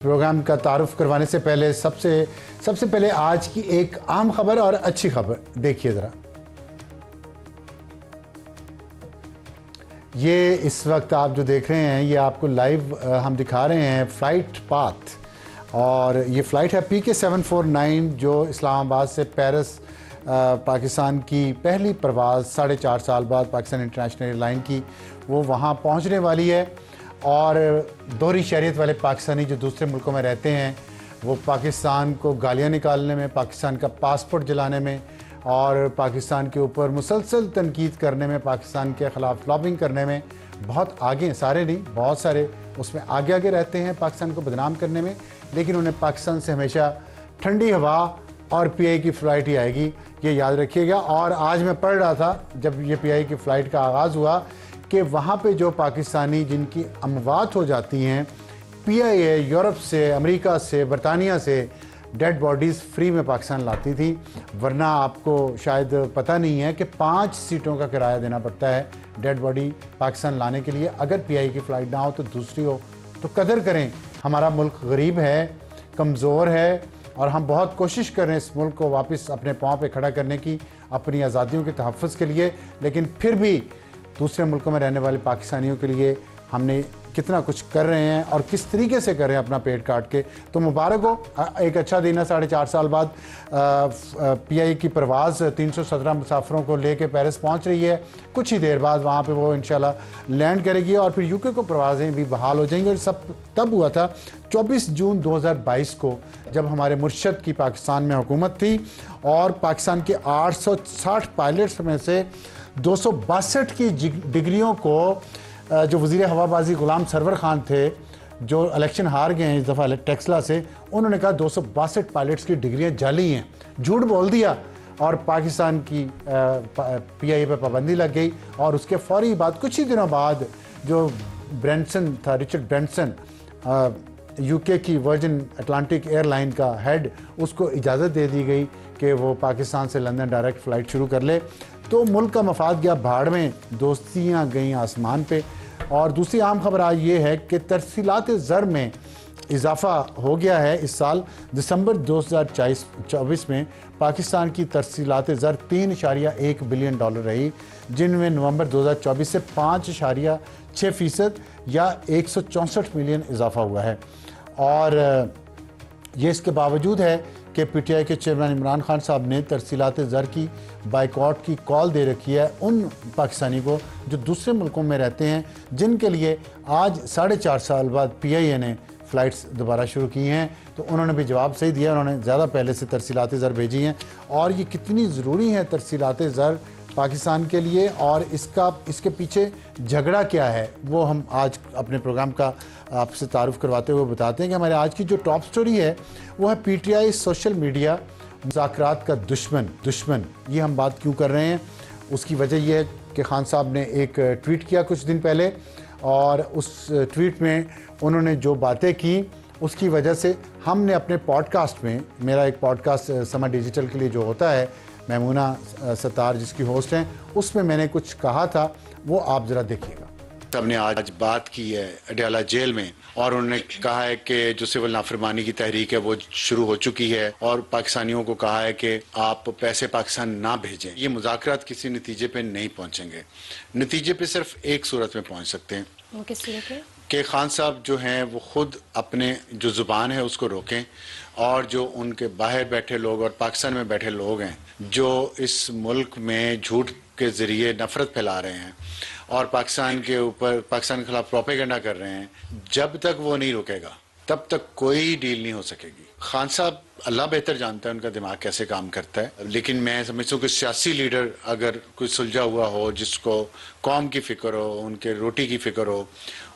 Programme کا تعارف کروانے سے پہلے سب سے پہلے آج کی ایک عام خبر اور اچھی خبر دیکھیے ذرا. یہ اس وقت آپ جو دیکھ رہے ہیں یہ آپ کو لائیو ہم دکھا رہے ہیں فلائٹ پاتھ، اور یہ فلائٹ ہے PK749 جو اسلام آباد سے پیرس پاکستان کی پہلی پرواز 4.5 سال بعد پاکستان انٹرنیشنل ایئر لائن کی وہ وہاں پہنچنے والی ہے. اور دوہری شہریت والے پاکستانی جو دوسرے ملکوں میں رہتے ہیں وہ پاکستان کو گالیاں نکالنے میں، پاکستان کا پاسپورٹ جلانے میں اور پاکستان کے اوپر مسلسل تنقید کرنے میں، پاکستان کے خلاف لابنگ کرنے میں بہت آگے ہیں. سارے نہیں، بہت سارے اس میں آگے رہتے ہیں پاکستان کو بدنام کرنے میں، لیکن انہیں پاکستان سے ہمیشہ ٹھنڈی ہوا اور PI کی فلائٹ ہی آئے گی، یہ یاد رکھیے گا. اور آج میں پڑھ رہا تھا جب یہ PI کی فلائٹ کا آغاز ہوا کہ وہاں پہ جو پاکستانی جن کی اموات ہو جاتی ہیں، PIA یورپ سے، امریکہ سے، برطانیہ سے ڈیڈ باڈیز فری میں پاکستان لاتی تھی. ورنہ آپ کو شاید پتہ نہیں ہے کہ 5 سیٹوں کا کرایہ دینا پڑتا ہے ڈیڈ باڈی پاکستان لانے کے لیے. اگر PI کی فلائٹ نہ ہو تو دوسری ہو تو قدر کریں. ہمارا ملک غریب ہے، کمزور ہے، اور ہم بہت کوشش کر رہے ہیں اس ملک کو واپس اپنے پاؤں پہ کھڑا کرنے کی، اپنی آزادیوں کے تحفظ کے لیے. لیکن پھر بھی دوسرے ملکوں میں رہنے والے پاکستانیوں کے لیے ہم نے کتنا کچھ کر رہے ہیں اور کس طریقے سے کر رہے ہیں اپنا پیٹ کاٹ کے. تو مبارک ہو، ایک اچھا دن ہے. 4.5 سال بعد PI کی پرواز 317 مسافروں کو لے کے پیرس پہنچ رہی ہے. کچھ ہی دیر بعد وہاں پہ وہ انشاءاللہ لینڈ کرے گی اور پھر UK کو پروازیں بھی بحال ہو جائیں گی. اور سب تب ہوا تھا 24 جون 2022 کو، جب ہمارے مرشد کی پاکستان میں حکومت تھی اور پاکستان کے 860 پائلٹس میں سے 262 کی ڈگریوں کو جو وزیر ہوا بازی غلام سرور خان تھے جو الیکشن ہار گئے ہیں اس دفعہ ٹیکسلا سے، انہوں نے کہا 262 پائلٹس کی ڈگریاں جعلی ہیں، جھوٹ بول دیا. اور پاکستان کی PI پہ پابندی لگ گئی. اور اس کے فوری بعد کچھ ہی دنوں بعد جو برینسن تھا، رچرڈ برینسن، UK کی ورجن اٹلانٹک ایئر لائن کا ہیڈ، اس کو اجازت دے دی گئی کہ وہ پاکستان سے لندن ڈائریکٹ فلائٹ شروع کر لے. تو ملک کا مفاد گیا بھاڑ میں، دوستیاں گئیں آسمان پہ. اور دوسری عام خبر آج یہ ہے کہ ترسیلات زر میں اضافہ ہو گیا ہے. اس سال دسمبر 2024 میں پاکستان کی ترسیلات زر $3.1 بلین رہی، جن میں نومبر 2024 سے 5.6% یا 164 ملین اضافہ ہوا ہے. اور یہ اس کے باوجود ہے کہ PTI کے چیئرمین عمران خان صاحب نے ترسیلات زر کی بائیکاٹ کی کال دے رکھی ہے ان پاکستانی کو جو دوسرے ملکوں میں رہتے ہیں، جن کے لیے آج 4.5 سال بعد PIA نے فلائٹس دوبارہ شروع کی ہیں. تو انہوں نے بھی جواب صحیح دیا، انہوں نے زیادہ پہلے سے ترسیلات زر بھیجی ہیں. اور یہ کتنی ضروری ہیں ترسیلات زر پاکستان کے لیے، اور اس کے پیچھے جھگڑا کیا ہے، وہ ہم آج اپنے پروگرام کا آپ سے تعارف کرواتے ہوئے بتاتے ہیں. کہ ہمارے آج کی جو ٹاپ سٹوری ہے وہ ہے PTI سوشل میڈیا مذاکرات کا دشمن. یہ ہم بات کیوں کر رہے ہیں؟ اس کی وجہ یہ ہے کہ خان صاحب نے ایک ٹویٹ کیا کچھ دن پہلے، اور اس ٹویٹ میں انہوں نے جو باتیں کی اس کی وجہ سے ہم نے اپنے پوڈ کاسٹ میں، میرا ایک پوڈ کاسٹ سما ڈیجیٹل کے لیے جو ہوتا ہے، میمونہ ستار جس کی ہوسٹ ہیں، اس میں نے کچھ کہا تھا، وہ آپ ذرا دیکھیے گا. سب نے آج بات کی ہے اڈیالہ جیل میں، اور انہوں نے کہا ہے کہ جو سول نافرمانی کی تحریک ہے وہ شروع ہو چکی ہے، اور پاکستانیوں کو کہا ہے کہ آپ پیسے پاکستان نہ بھیجیں. یہ مذاکرات کسی نتیجے پہ نہیں پہنچیں گے. نتیجے پہ صرف ایک صورت میں پہنچ سکتے ہیں. وہ کس صورت ہے؟ کہ خان صاحب جو ہیں وہ خود اپنے جو زبان ہے اس کو روکیں، اور جو ان کے باہر بیٹھے لوگ اور پاکستان میں بیٹھے لوگ ہیں جو اس ملک میں جھوٹ کے ذریعے نفرت پھیلا رہے ہیں اور پاکستان کے خلاف پروپیگنڈا کر رہے ہیں، جب تک وہ نہیں رکے گا تب تک کوئی ڈیل نہیں ہو سکے گی. خان صاحب اللہ بہتر جانتا ہے ان کا دماغ کیسے کام کرتا ہے، لیکن میں سمجھتا ہوں کہ سیاسی لیڈر اگر کوئی سلجھا ہوا ہو، جس کو قوم کی فکر ہو، ان کے روٹی کی فکر ہو،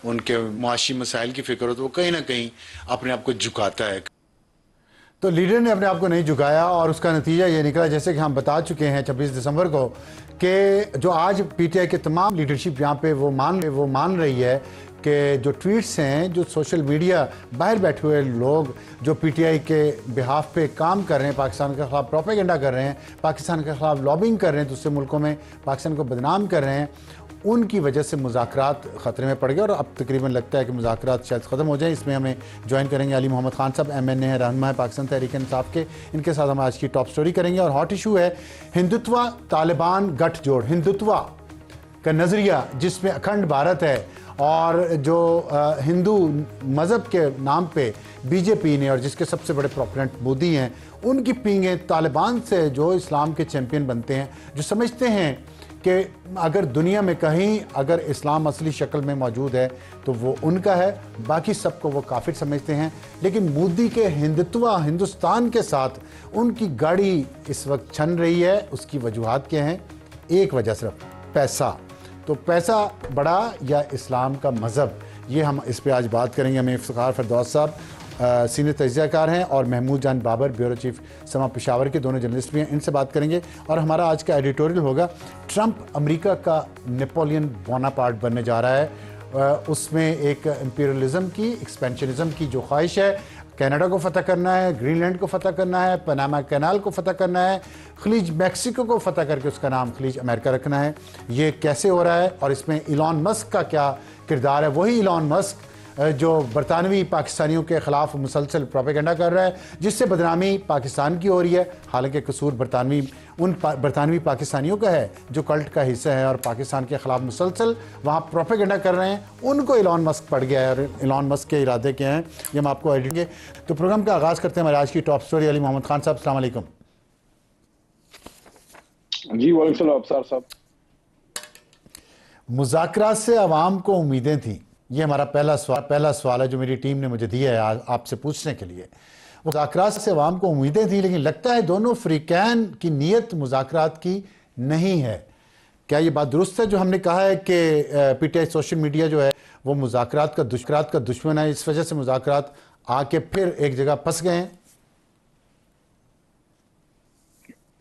ان کے معاشی مسائل کی فکر ہو، تو وہ کہیں نہ کہیں اپنے آپ کو جھکاتا ہے. تو لیڈر نے اپنے آپ کو نہیں جھکایا، اور اس کا نتیجہ یہ نکلا جیسے کہ ہم بتا چکے ہیں 26 دسمبر کو کہ جو آج PTI کے تمام لیڈرشپ یہاں پہ وہ مان رہی ہے کہ جو ٹویٹس ہیں، جو سوشل میڈیا باہر بیٹھے ہوئے لوگ جو PTI کے بہاف پہ کام کر رہے ہیں، پاکستان کے خلاف پروپیگنڈا کر رہے ہیں، پاکستان کے خلاف لابنگ کر رہے ہیں، دوسرے ملکوں میں پاکستان کو بدنام کر رہے ہیں، ان کی وجہ سے مذاکرات خطرے میں پڑ گئے اور اب تقریباً لگتا ہے کہ مذاکرات شاید ختم ہو جائیں. اس میں ہمیں جوائن کریں گے علی محمد خان صاحب, MNA ہے, رہنما ہے پاکستان تحریک انصاف کے. ان کے ساتھ ہم آج کی ٹاپ سٹوری کریں گے اور ہاٹ ایشو ہے ہندوتوا طالبان گٹھ جوڑ. ہندوتوا کا نظریہ جس میں اکھنڈ بھارت ہے اور جو ہندو مذہب کے نام پہ BJP نے, اور جس کے سب سے بڑے پروپیگنڈ مودی ہیں, ان کی پینگیں طالبان سے جو اسلام کے چیمپئن بنتے ہیں, جو سمجھتے ہیں کہ اگر دنیا میں کہیں اگر اسلام اصلی شکل میں موجود ہے تو وہ ان کا ہے, باقی سب کو وہ کافر سمجھتے ہیں. لیکن مودی کے ہندوتوا ہندوستان کے ساتھ ان کی گاڑی اس وقت چھن رہی ہے. اس کی وجوہات کیا ہیں؟ ایک وجہ صرف پیسہ. تو پیسہ بڑا یا اسلام کا مذہب, یہ ہم اس پہ آج بات کریں گے. ہمیں افتخار فردوس صاحب سینئر تجزیہ کار ہیں اور محمود جان بابر بیورو چیف سما پشاور کے, دونوں جرنلسٹ بھی ہیں, ان سے بات کریں گے. اور ہمارا آج کا ایڈیٹوریل ہوگا ٹرمپ امریکہ کا نیپولین بوناپارٹ بننے جا رہا ہے. اس میں ایک امپیریلزم کی, ایکسپینشنزم کی جو خواہش ہے, کینیڈا کو فتح کرنا ہے, گرین لینڈ کو فتح کرنا ہے, پناما کینال کو فتح کرنا ہے, خلیج میکسیکو کو فتح کر کے اس کا نام خلیج امریکہ رکھنا ہے. یہ کیسے ہو رہا ہے اور اس میں ایلان مسک کا کیا کردار ہے؟ وہی ایلان مسک جو برطانوی پاکستانیوں کے خلاف مسلسل پروپیگنڈا کر رہا ہے, جس سے بدنامی پاکستان کی ہو رہی ہے. حالانکہ قصور برطانوی پاکستانیوں کا ہے جو کلٹ کا حصہ ہے اور پاکستان کے خلاف مسلسل وہاں پروپیگنڈا کر رہے ہیں. ان کو ایلان مسک پڑ گیا ہے اور ایلان مسک کے ارادے کیا ہیں یہ ہم آپ کو ایڈٹ گے. تو پروگرام کا آغاز کرتے ہیں ہمارے آج کی ٹاپ سٹوری. علی محمد خان صاحب السلام علیکم. جی وعلیکم السلام ابصار صاحب. مذاکرات سے عوام کو امیدیں تھیں, یہ ہمارا پہلا سوال ہے جو میری ٹیم نے مجھے دیا ہے آپ سے پوچھنے کے لیے. مذاکرات سے عوام کو امیدیں تھیں لیکن لگتا ہے دونوں فریقین کی نیت مذاکرات کی نہیں ہے. کیا یہ بات درست ہے جو ہم نے کہا ہے کہ PTI سوشل میڈیا جو ہے وہ مذاکرات کا دشمن ہے, اس وجہ سے مذاکرات آ کے پھر ایک جگہ پھنس گئے ہیں؟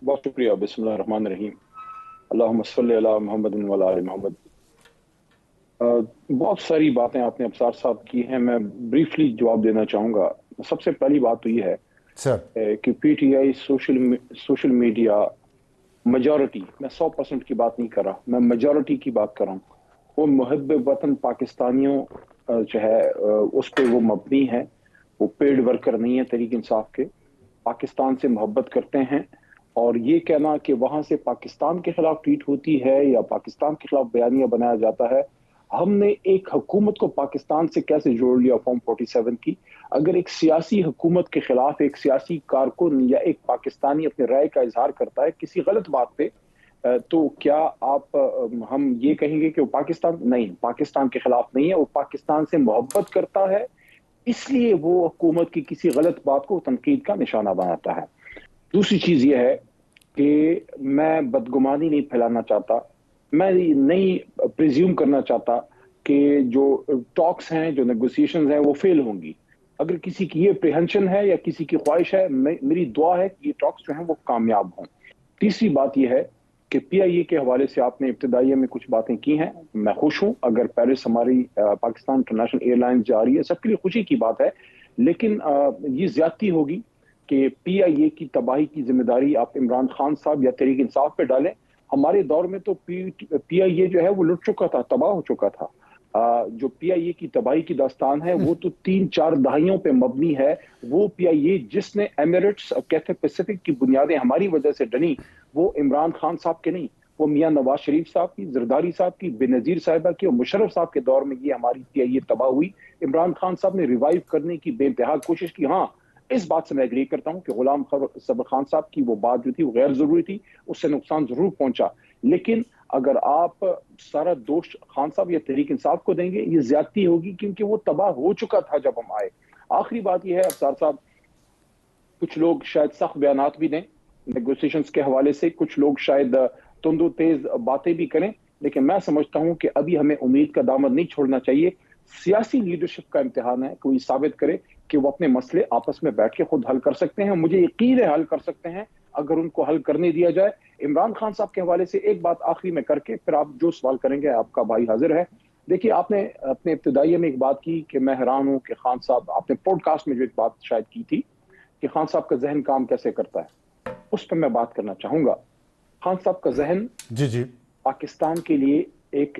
بہت شکریہ. بسم اللہ الرحمن الرحیم. اللہم صلی علی محمد و علی آل محمد. بہت ساری باتیں آپ نے ابصار صاحب کی ہیں, میں بریفلی جواب دینا چاہوں گا. سب سے پہلی بات تو یہ ہے کہ PTI سوشل میڈیا میجورٹی, میں 100% کی بات نہیں کر رہا, میں میجورٹی کی بات کر رہا ہوں, وہ محب وطن پاکستانیوں جو ہے اس پہ وہ مبنی ہے. وہ پیڈ ورکر نہیں ہے تحریک انصاف کے, پاکستان سے محبت کرتے ہیں. اور یہ کہنا کہ وہاں سے پاکستان کے خلاف ٹویٹ ہوتی ہے یا پاکستان کے خلاف بیانیہ بنایا جاتا ہے, ہم نے ایک حکومت کو پاکستان سے کیسے جوڑ لیا فارم 47 کی. اگر ایک سیاسی حکومت کے خلاف ایک سیاسی کارکن یا ایک پاکستانی اپنے رائے کا اظہار کرتا ہے کسی غلط بات پہ, تو کیا ہم یہ کہیں گے کہ وہ پاکستان کے خلاف نہیں ہے, وہ پاکستان سے محبت کرتا ہے, اس لیے وہ حکومت کی کسی غلط بات کو تنقید کا نشانہ بناتا ہے. دوسری چیز یہ ہے کہ میں بدگمانی نہیں پھیلانا چاہتا, میں نہیں پریزیوم کرنا چاہتا کہ جو ٹاکس ہیں, جو نیگوسیشنز ہیں وہ فیل ہوں گی. اگر کسی کی یہ اپریہنشن ہے یا کسی کی خواہش ہے, میری دعا ہے کہ یہ ٹاکس جو ہیں وہ کامیاب ہوں. تیسری بات یہ ہے کہ PIA کے حوالے سے آپ نے ابتدائیہ میں کچھ باتیں کی ہیں, میں خوش ہوں. اگر پیرس ہماری پاکستان انٹرنیشنل ایئر لائنز جا رہی ہے, سب کے لیے خوشی کی بات ہے, لیکن یہ زیادتی ہوگی کہ PIA کی تباہی کی ذمہ داری آپ عمران خان صاحب یا تحریک انصاف پہ ڈالیں. ہمارے دور میں تو PIA جو ہے وہ لٹ چکا تھا, تباہ ہو چکا تھا. جو PIA کی تباہی کی داستان ہے وہ تو 3-4 دہائیوں پہ مبنی ہے. وہ PIA جس نے ایمریٹس اور کیتھے پیسیفک کی بنیادیں ہماری وجہ سے ڈنی, وہ عمران خان صاحب کے نہیں, وہ میاں نواز شریف صاحب کی, زرداری صاحب کی, بے نظیر صاحبہ کی اور مشرف صاحب کے دور میں یہ ہماری PIA تباہ ہوئی. عمران خان صاحب نے ریوائیو کرنے کی بے انتہا کوشش کی. ہاں, اس بات سے میں ایگری کرتا ہوں کہ غلام صبر خان صاحب کی وہ بات جو تھی وہ غیر ضروری تھی, اس سے نقصان ضرور پہنچا. لیکن اگر آپ سارا دوش خان صاحب یا تحریک انصاف کو دیں گے یہ زیادتی ہوگی, کیونکہ وہ تباہ ہو چکا تھا جب ہم آئے. آخری بات یہ ہے ابصار صاحب, کچھ لوگ شاید سخت بیانات بھی دیں نیگوسیشنز کے حوالے سے, کچھ لوگ شاید تند و تیز باتیں بھی کریں, لیکن میں سمجھتا ہوں کہ ابھی ہمیں امید کا دامن نہیں چھوڑنا چاہیے. سیاسی لیڈرشپ کا امتحان ہے, کوئی ثابت کرے کہ وہ اپنے مسئلے آپس میں بیٹھ کے خود حل کر سکتے ہیں. مجھے یقین ہے حل کر سکتے ہیں اگر ان کو حل کرنے دیا جائے. عمران خان صاحب کے حوالے سے ایک بات آخری میں کر کے پھر آپ جو سوال کریں گے آپ کا بھائی حاضر ہے. دیکھیے, آپ نے اپنے ابتدائیہ میں ایک بات کی کہ میں حیران ہوں کہ خان صاحب, آپ نے پوڈ کاسٹ میں جو ایک بات شاید کی تھی کہ خان صاحب کا ذہن کام کیسے کرتا ہے, اس پہ میں بات کرنا چاہوں گا. خان صاحب کا ذہن جی پاکستان کے لیے ایک